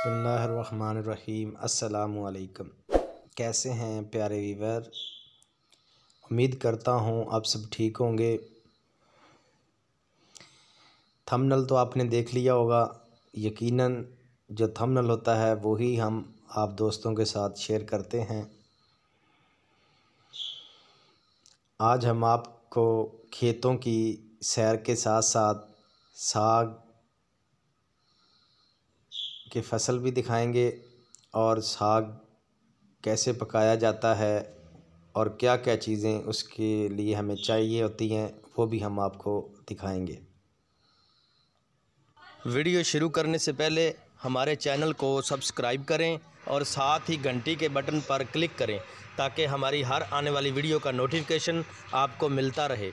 बिस्मिल्लाहिर्रहमानिर्रहीम। अस्सलामुअलैकुम। कैसे हैं प्यारे व्यूअर? उम्मीद करता हूँ आप सब ठीक होंगे। थंबनेल तो आपने देख लिया होगा। यकीनन जो थंबनेल होता है वही हम आप दोस्तों के साथ शेयर करते हैं। आज हम आपको खेतों की सैर के साथ साथ साग की फसल भी दिखाएंगे और साग कैसे पकाया जाता है और क्या क्या चीज़ें उसके लिए हमें चाहिए होती हैं वो भी हम आपको दिखाएंगे। वीडियो शुरू करने से पहले हमारे चैनल को सब्सक्राइब करें और साथ ही घंटी के बटन पर क्लिक करें ताकि हमारी हर आने वाली वीडियो का नोटिफिकेशन आपको मिलता रहे।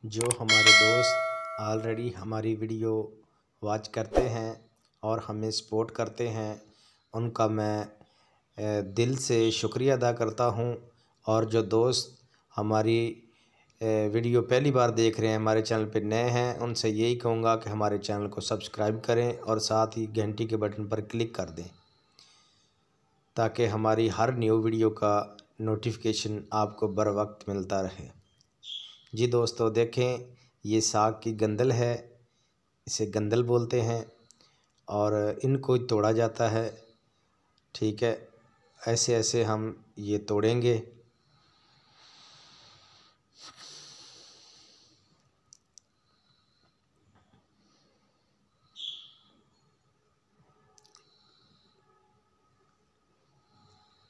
जो हमारे दोस्त ऑलरेडी हमारी वीडियो वॉच करते हैं और हमें सपोर्ट करते हैं उनका मैं दिल से शुक्रिया अदा करता हूं। और जो दोस्त हमारी वीडियो पहली बार देख रहे हैं, हमारे चैनल पर नए हैं, उनसे यही कहूँगा कि हमारे चैनल को सब्सक्राइब करें और साथ ही घंटी के बटन पर क्लिक कर दें ताकि हमारी हर न्यू वीडियो का नोटिफिकेशन आपको बर वक्त मिलता रहे। जी दोस्तों, देखें ये साग की गंदल है, इसे गंदल बोलते हैं और इनको तोड़ा जाता है। ठीक है, ऐसे ऐसे हम ये तोड़ेंगे।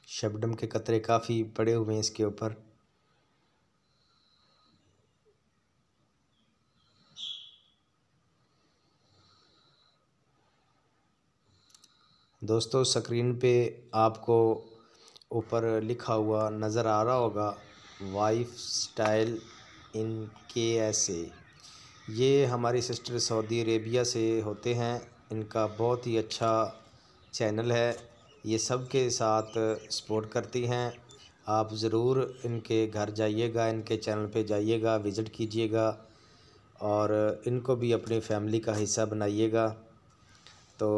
शबनम के कतरे काफ़ी पड़े हुए हैं इसके ऊपर। दोस्तों, स्क्रीन पे आपको ऊपर लिखा हुआ नज़र आ रहा होगा वाइफ स्टाइल इन KSA। ये हमारी सिस्टर सऊदी अरेबिया से होते हैं। इनका बहुत ही अच्छा चैनल है, ये सब के साथ सपोर्ट करती हैं। आप ज़रूर इनके घर जाइएगा, इनके चैनल पे जाइएगा, विज़िट कीजिएगा और इनको भी अपनी फैमिली का हिस्सा बनाइएगा। तो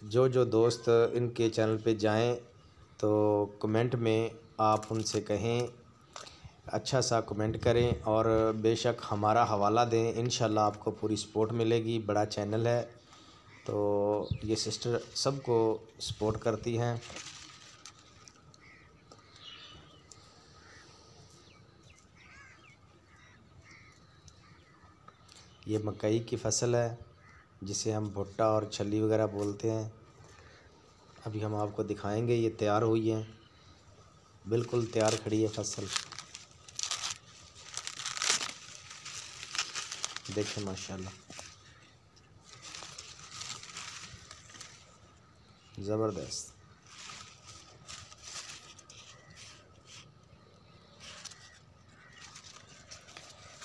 जो दोस्त इनके चैनल पे जाएं तो कमेंट में आप उनसे कहें, अच्छा सा कमेंट करें और बेशक हमारा हवाला दें। इंशाल्लाह आपको पूरी सपोर्ट मिलेगी। बड़ा चैनल है तो ये सिस्टर सबको सपोर्ट करती हैं। ये मकई की फसल है जिसे हम भुट्टा और छल्ली वगैरह बोलते हैं। अभी हम आपको दिखाएंगे, ये तैयार हुई है, बिल्कुल तैयार खड़ी है फसल। देखें माशाल्लाह, ज़बरदस्त।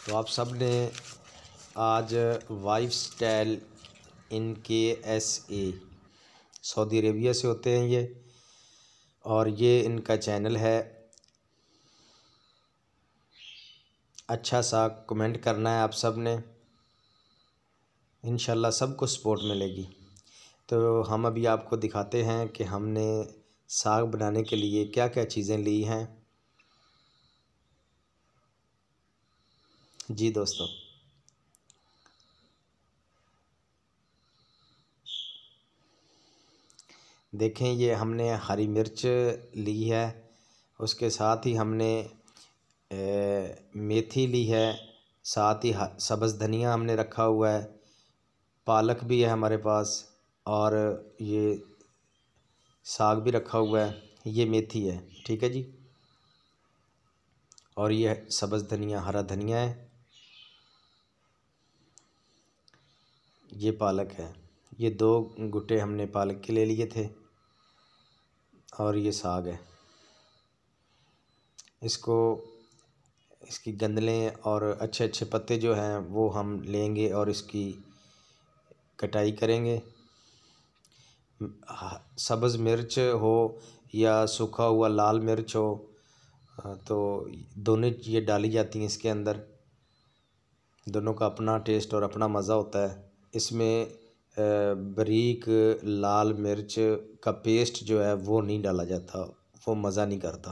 तो आप सब ने आज wife style in KSA Saudi Arabia से होते हैं ये, और ये इनका चैनल है। अच्छा सा कमेंट करना है आप सब ने, इंशाल्लाह सबको सपोर्ट मिलेगी। तो हम अभी आपको दिखाते हैं कि हमने साग बनाने के लिए क्या क्या चीज़ें ली हैं। जी दोस्तों, देखें ये हमने हरी मिर्च ली है, उसके साथ ही हमने मेथी ली है, साथ ही सब्ज़ धनिया हमने रखा हुआ है, पालक भी है हमारे पास और ये साग भी रखा हुआ है। ये मेथी है, ठीक है जी, और ये सब्ज़ धनिया, हरा धनिया है, ये पालक है। ये 2 गुट्टे हमने पालक के ले लिए थे और ये साग है। इसकी गंदलें और अच्छे अच्छे पत्ते जो हैं वो हम लेंगे और इसकी कटाई करेंगे। सब्ज़ मिर्च हो या सूखा हुआ लाल मिर्च हो तो दोनों ये डाली जाती हैं इसके अंदर। दोनों का अपना टेस्ट और अपना मज़ा होता है। इसमें बारीक लाल मिर्च का पेस्ट जो है वो नहीं डाला जाता, वो मज़ा नहीं करता।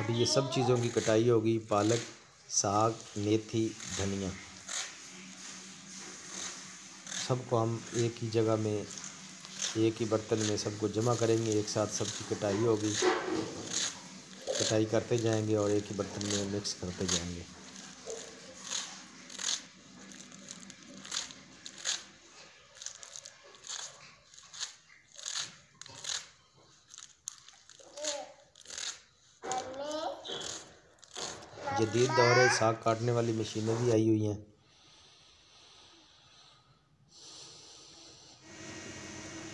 अभी ये सब चीज़ों की कटाई होगी, पालक, साग, मेथी, धनिया, सबको हम एक ही जगह में, एक ही बर्तन में सबको जमा करेंगे। एक साथ सबकी कटाई होगी, कटाई करते जाएंगे और एक ही बर्तन में मिक्स करते जाएंगे। जदीद दौर है, साग काटने वाली मशीनें भी आई हुई हैं।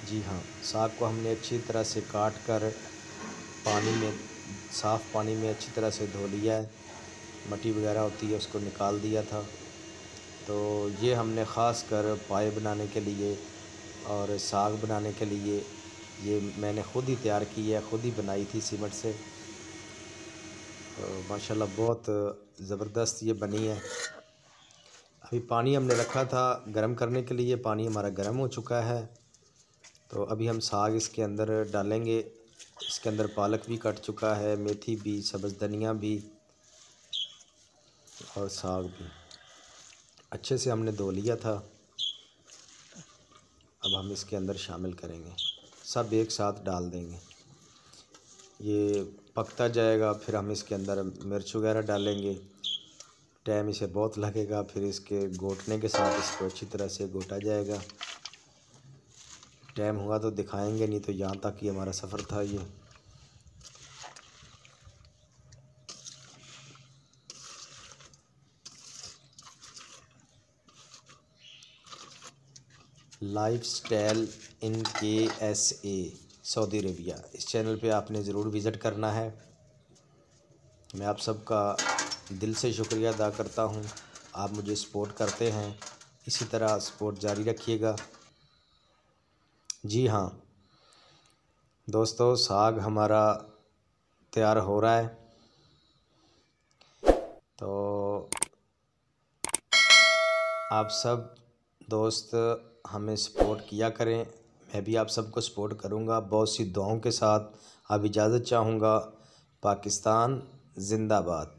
जी हाँ, साग को हमने अच्छी तरह से काट कर पानी में, साफ़ पानी में अच्छी तरह से धो लिया है। मट्टी वगैरह होती है उसको निकाल दिया था। तो ये हमने ख़ास कर पाए बनाने के लिए और साग बनाने के लिए ये मैंने ख़ुद ही तैयार की है, ख़ुद ही बनाई थी सीमेंट से। तो माशाल्लाह बहुत ज़बरदस्त ये बनी है। अभी पानी हमने रखा था गर्म करने के लिए, पानी हमारा गर्म हो चुका है। तो अभी हम साग इसके अंदर डालेंगे। इसके अंदर पालक भी कट चुका है, मेथी भी, सब्ज़ धनिया भी और साग भी अच्छे से हमने धो लिया था। अब हम इसके अंदर शामिल करेंगे, सब एक साथ डाल देंगे। ये पकता जाएगा, फिर हम इसके अंदर मिर्च वगैरह डालेंगे। टाइम इसे बहुत लगेगा, फिर इसके घोटने के साथ इसको अच्छी तरह से घोटा जाएगा। टाइम हुआ तो दिखाएंगे, नहीं तो यहाँ तक ही हमारा सफ़र था। ये लाइफस्टाइल इन KSA सऊदी अरेबिया, इस चैनल पे आपने ज़रूर विज़िट करना है। मैं आप सबका दिल से शुक्रिया अदा करता हूँ, आप मुझे सपोर्ट करते हैं, इसी तरह सपोर्ट जारी रखिएगा। जी हाँ दोस्तों, साग हमारा तैयार हो रहा है। तो आप सब दोस्त हमें सपोर्ट किया करें, मैं भी आप सबको सपोर्ट करूंगा। बहुत सी दुआओं के साथ अब इजाज़त चाहूँगा। पाकिस्तान ज़िंदाबाद।